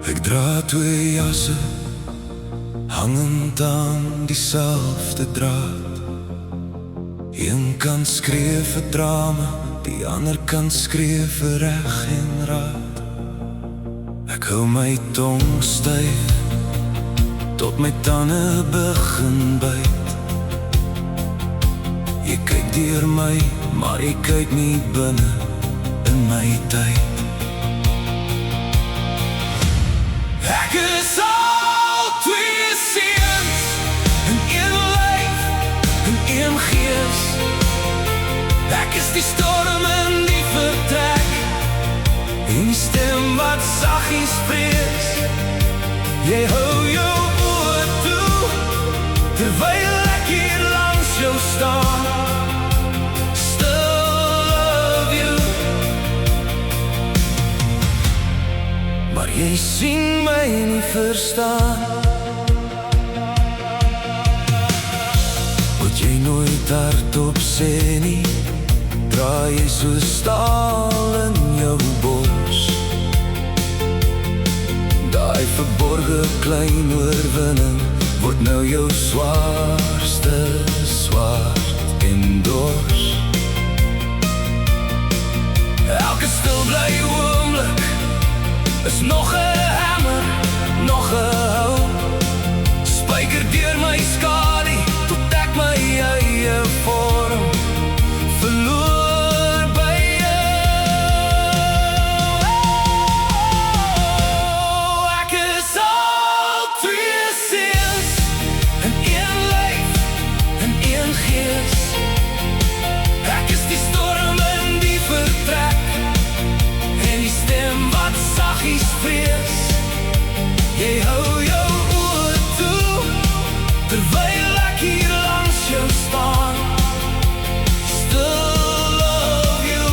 Ek dra twee jasse, hangend aan dieselfde draad. Een kant skree vir drama, die ander kant skree vir reg en raad. Ek hou my tong styf, tot my tande begin byt. Jy kyk deur my, maar jy kyk nie binne in my tyd. Ek is al twee seuns, in een lyf, in een gees. Ek is die storm in die vertrek, en die stem wat saggies vrees. Jy hou jou oor toe, terwyl ek hier langs jou staan. Still love you, maar jy sien my nie verstaan. Moet jy nooit hardop sê nie, draai jy so staal in jou bors. Daai verborge klein oorwinning word nou jou swaarste swart en dors. Elke stil bly oomblik is nog 'n hamer, nog 'n hou. Spyker deur my skadu, tot ek my eie vorm verloor by jou. Ek is al twee seuns, in een lyf, in een gees. Ek is die storm in die vertrek, en die stem wat saggies vrees. Jy hou jou oor toe, terwyl ek hier langs jou staan. Still love you,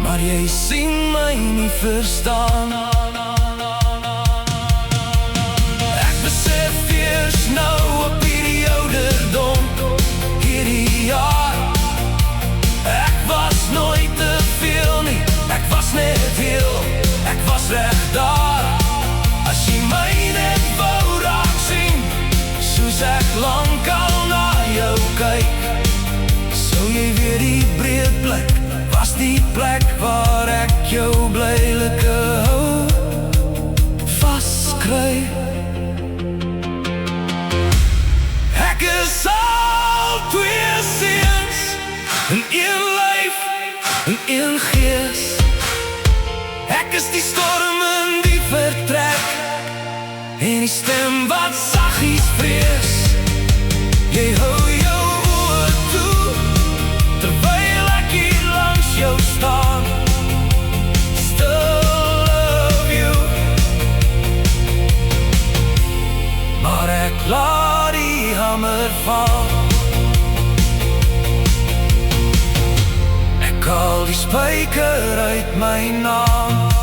maar jy sien my nie verstaan. Ek besef eers nou op hierdie ouderdom, hierdie jaar. Ek was nooit te veel nie, ek was net heel, ek was reg daar. As jy my net wou raak sien, soos ek lang al na jou kyk, sou jy weer die breed plek, was die plek waar ek jou blylike hou vaskry. Ek is al twee seuns, in een lyf, in een gees. Ek is die storm in die vertrek, en die stem wat saggies vrees. Jy hou jou oor toe, terwyl ek hier langs jou staan. Still love you, maar ek laat die hamer val. Ek haal die spyker uit my naam.